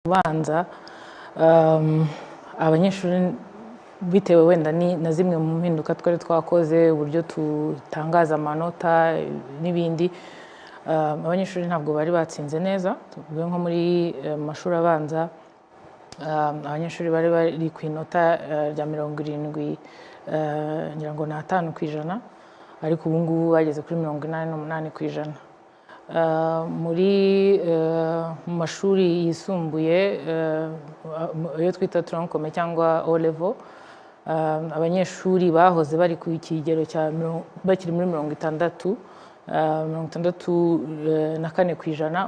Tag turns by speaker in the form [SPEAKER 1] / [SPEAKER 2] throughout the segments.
[SPEAKER 1] Ubanza abanyeshuri bitewe wenda na zimwe mu mpinduka twari twakoze uburyo tutangaza amanota n'ibindi, abanyeshuri ntabwo bari batsinze neza. Tuvuge nko muri mashuri abanza abanyeshuri bari bari ku inota rya 70 ngira ngo na 5%, ariko ubu ngubu bageze kuri 88%. Muri mu mashuri yisumbuye iyo twita tronc-commun cyangwa O level, abanyeshuri bahoze bari ku kigero cya bakiri muri 64%,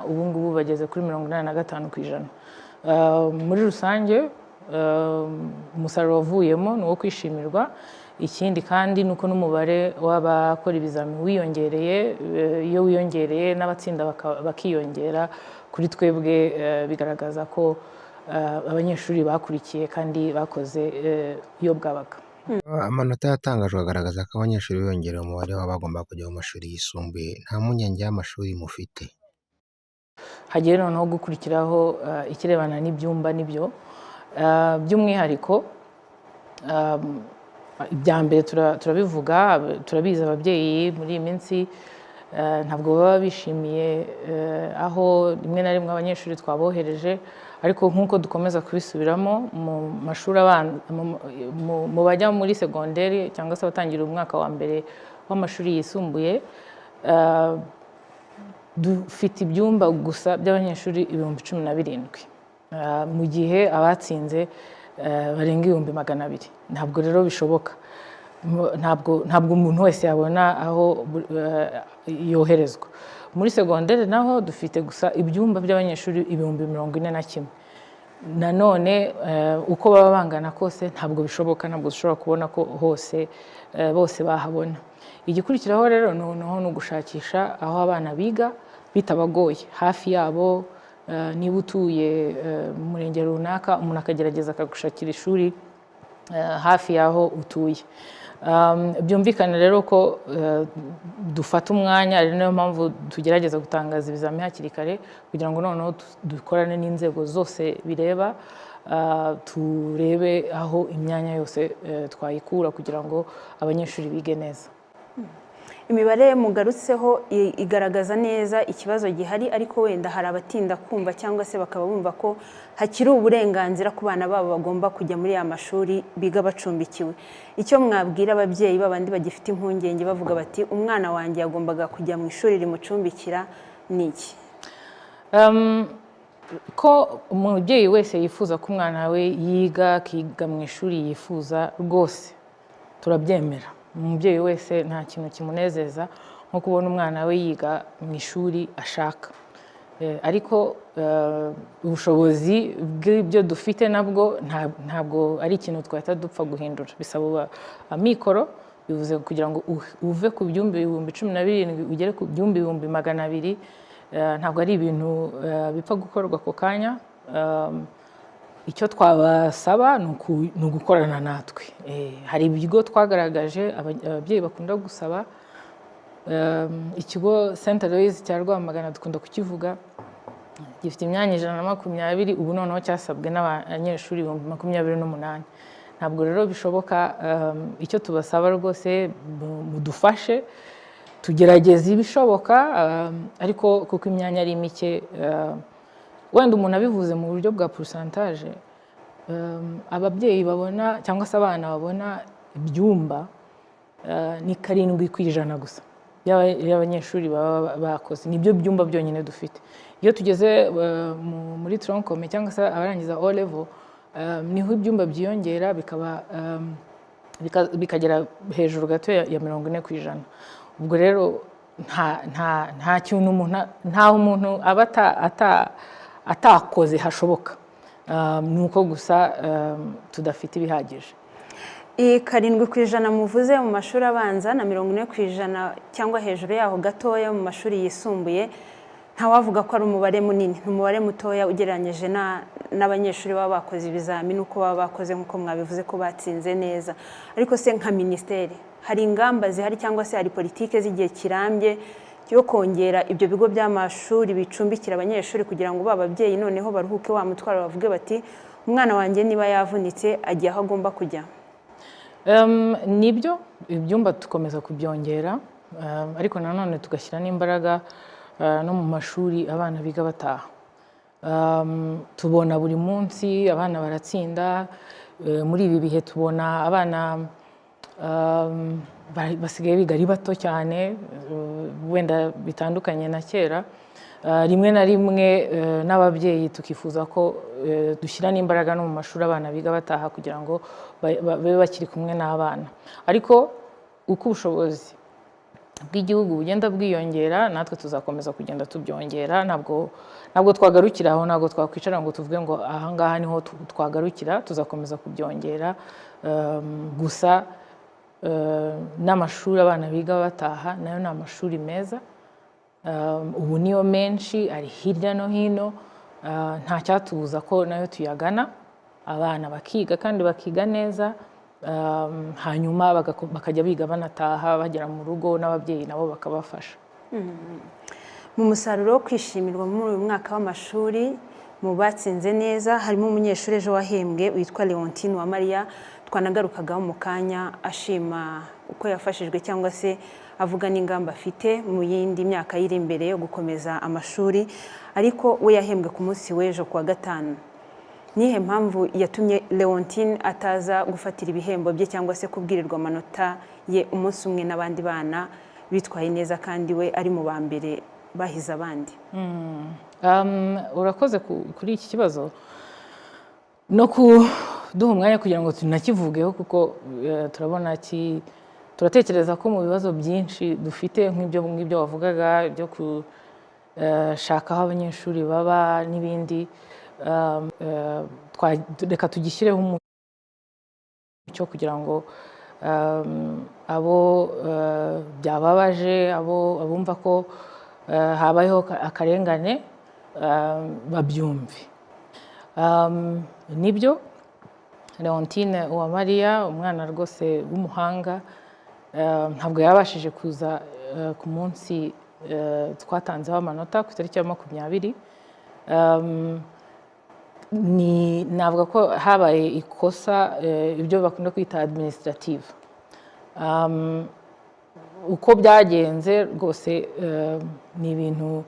[SPEAKER 1] ubu ngubu bageze kuri 85%. Muri rusange umusaruro wavuyemo ni uwo kwishimirwa. Ikindi kandi nuko n'umubare w'abakora ibizami wiyongereye. Iyo wiyongereye n'abatsinda bakiyongera, kuri twebwe bigaragaza ko abanyeshuri bakurikiye kandi bakoze iyo bwabaga.
[SPEAKER 2] Amanota yatangajwe agaragaza ko abanyeshuri biyongereye umubare w'abagomba kujya mu mashuri yisumbuye. Nta mpungenge y'amashuri mufite?
[SPEAKER 1] Hagiye noneho gukurikiraho ikirebana n'ibyumba n'ibyo by'umwihariko. Ibya mbere turabivuga, turabizi ababyeyi muri iyi minsi ntabwo baba bishimiye aho rimwe na rimwe abanyeshuri twabohereje, ariko nk'uko dukomeza kubisubiramo mu mashuri abanza, mu bajya muri segonderi cyangwa se abatangira umwaka wa mbere w'amashuri yisumbuye, dufite ibyumba gusa by'abanyeshuri 17,000, mu gihe abatsinze barenga 200,000. Ntabwo rero bishoboka. Ntabwo umuntu wese yabona aho yoherezwa. Muri segonderi naho dufite gusa ibyumba by'abanyeshuri 41,000. Nanone uko baba bangana kose ntabwo bishoboka, ntabwo dushobora kubona ko hose bose bahabona. Igikurikiraho rero noneho ni ugushakisha aho abana biga bitabagoye hafi yabo. Niba utuye mu murenge runaka, umuntu akagerageza akagushakira ishuri hafi y'aho utuye. Byumvikana rero ko dufata umwanya, ari nayo mpamvu tugerageza gutangaza ibizami hakiri kare, kugira ngo noneho dukorane n'inzego zose bireba, turebe aho imyanya yose twayikura kugira ngo abanyeshuri bige neza.
[SPEAKER 3] Imibare mugarutseho igaragaza neza ikibazo gihari, ariko wenda hari abatinda kumva cyangwa se bakaba bumva ko hakiri uburenganzira ku bana babo bagomba kujya muri ya mashuri biga bacumbikiwe. Icyo mwabwira ababyeyi babandi bagifite impungenge bavuga bati umwana wanjye yagombaga kujya mu ishuri rimucumbikira ni iki?
[SPEAKER 1] Ko umubyeyi wese yifuza ko umwana we yiga akiga mu ishuri yifuza, rwose turabyemera. Umubyeyi wese nta kintu kimunezeza nko kubona umwana we yiga mu ishuri ashaka, ariko ubushobozi bw'ibyo dufite nabwo ntabwo ari ikintu twahita dupfa guhindura. Bisaba amikoro, bivuze kugira ngo uve ku byumba 17,000 ugere ku byumba 200,000, ntabwo ari ibintu bipfa gukorwa ako kanya. Icyo twabasaba ni ugukorana natwe. Hari ibigo twagaragaje ababyeyi bakunda gusaba. Ikigo St Aloys cya Rwamagana dukunda kukivuga, gifite imyanya 120, ubu noneho cyasabwe n'abanyeshuri 28,000. Ntabwo rero bishoboka. Icyo tubasaba rwose, mudufashe tugerageza ibishoboka, ariko kuko imyanya ari mike, wenda umuntu abivuze mu buryo bwa pourcentage, ababyeyi babona cyangwa se abana babona ibyumba ni 7% gusa y'abanyeshuri baba bakoze. Nibyo byumba byonyine dufite. Iyo tugeze muri tronc-commun cyangwa se abarangiza O level, niho ibyumba byiyongera bikagera hejuru gato ya 40%. Ubwo rero nta kintu umuntu aba atakoze hashoboka, nuko gusa tudafite ibihagije.
[SPEAKER 3] 7% muvuze mu mashuri abanza na 40% cyangwa hejuru yaho gatoya mu mashuri yisumbuye, ntawavuga ko ari umubare munini. Ni umubare mutoya ugereranyije n'abanyeshuri baba bakoze ibizamini uko baba bakoze, nk'uko mwabivuze ko batsinze neza. Ariko se nka minisiteri hari ingamba zihari cyangwa se hari politike z'igihe kirambye yo kongera ibyo bigo by'amashuri bicumbikira abanyeshuri kugira ngo bababyeyi noneho baruhuke wa mutwaro bavuge bati umwana wanjye niba yavunitse agiye aho agomba kujya?
[SPEAKER 1] Nibyo ibyumba dukomeza kubyongera, ariko nanone tugashyira n'imbaraga no mu mashuri abana biga bataha. Tubona buri munsi abana baratsinda, muri ibi bihe tubona abana basigaye biga ari bato cyane, wenda bitandukanye na kera. Rimwe na rimwe n'ababyeyi tukifuza ko dushyira n'imbaraga no mu mashuri abana biga bataha kugira ngo babe bakiri kumwe n'abana. Ariko uko ubushobozi bw'igihugu bugenda bwiyongera, natwe tuzakomeza kugenda tubyongera. Ntabwo twagarukira aho, ntabwo twakwicara ngo tuvuge ngo aha ngaha niho twagarukira. Tuzakomeza kubyongera, gusa n'amashuri abana biga bataha nayo ni amashuri meza. Ubu niyo menshi ari hirya no hino, nta cyatubuza ko nayo tuyagana, abana bakiga kandi bakiga neza, hanyuma bakajya biga banataha bagera mu rugo, n'ababyeyi nabo bakabafasha.
[SPEAKER 3] Mu musaruro wo kwishimirwa muri uyu mwaka w'amashuri mu batsinze neza harimo umunyeshuri ejo wahembwe witwa Leontine Uwamariya, twanagarukagaho mu kanya ashima uko yafashijwe cyangwa se avuga n'ingamba afite mu yindi myaka iri imbere yo gukomeza amashuri, ariko we yahembwe ku munsi w'ejo kuwa gatanu. Nihe mpamvu yatumye Leontine ataza gufatira ibihembo bye cyangwa se kubwirirwa amanota ye umunsi umwe n'abandi bana bitwaye neza kandi we ari mu ba mbere bahize abandi?
[SPEAKER 1] Urakoze kuri iki kibazo no kuduha umwanya kugira ngo tunakivugeho, kuko turabona turatekereza ko mu bibazo byinshi dufite nk'ibyo wavugaga byo gushaka aho abanyeshuri baba n'ibindi, reka tugishyireho umucyo kugira ngo abo byababaje, abumva ko habayeho akarengane babyumve. Nibyo Leontine Uwamariya, umwana rwose w'umuhanga, ntabwo yabashije kuza ku munsi twatanzeho amanota ku itariki ya 20. Navuga ko habaye ikosa, ibyo bakunda kwita administrative. Uko byagenze rwose ni ibintu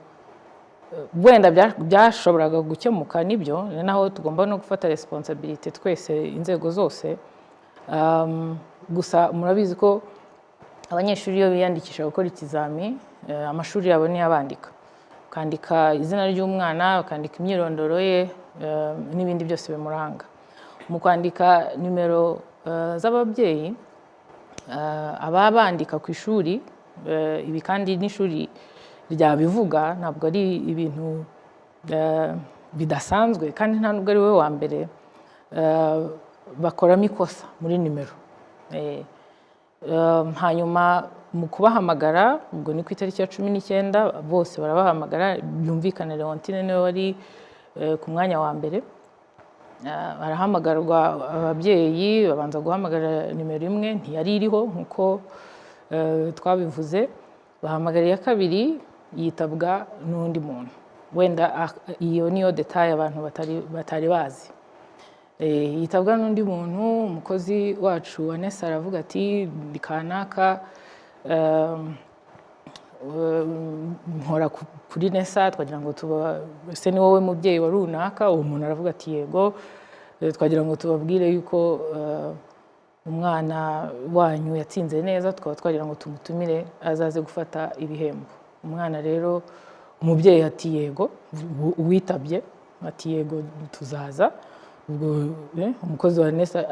[SPEAKER 1] wenda byashoboraga gukemuka, nibyo naho tugomba no gufata responsibility twese, inzego zose. Gusa murabizi ko abanyeshuri iyo biyandikisha gukora ikizami, amashuri yabo niyo abandika, ukandika izina ry'umwana, ukandika imyirondoro ye n'ibindi byose bimuranga. Mu kwandika nimero z'ababyeyi aba bandika ku ishuri, ibi kandi n'ishuri ryabivuga, ntabwo ari ibintu bidasanzwe kandi nta nubwo ari we wa mbere bakoramo ikosa muri nimero. Hanyuma mu kubahamagara, ubwo ni ku itariki ya 19, bose barabahamagara, byumvikana Leontine niwe wari ku mwanya wa mbere. Barahamagarwa ababyeyi, babanza guhamagara nimero 1 ntiyari iriho nk'uko twabivuze. Bahamagara iya kabiri yitabwa n'undi muntu, wenda iyo niyo detail abantu batari bazi. Yitabwa n'undi muntu, umukozi wacu wa Nesa aravuga ati ndi kanaka, nkora kuri Nesa, twagira ngo se ni wowe mubyeyi wa runaka? Uwo muntu aravuga ati yego, twagira ngo tubabwire yuko umwana wanyu yatsinze neza, tukaba twagira ngo tumutumire azaze gufata ibihembo. Umwana rero, umubyeyi ati yego, uwitabye ati yego tuzaza. Ubwo umukozi wa Nesa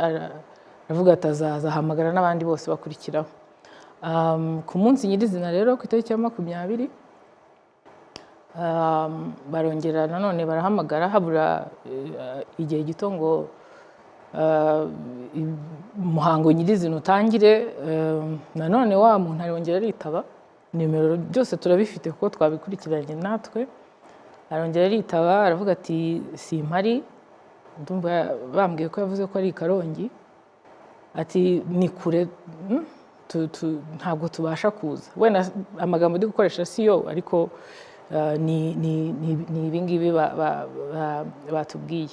[SPEAKER 1] aravuga ati azaza, ahamagara n'abandi bose bakurikiraho. Ku munsi nyirizina rero ku itariki ya 20, barongera nanone barahamagara, habura igihe gito ngo umuhango nyirizina utangire. Nanone wa muntu arongera aritaba, nimero byose turabifite kuko twabikurikiranye natwe. Arongera aritaba, aravuga ati simpari, ndumva bambwiye ko yavuze ko ari i Karongi, ati ni kure, ntabwo tubasha kuza wenda amagambo ndi gukoresha si yo ariko ni ibingibi batubwiye.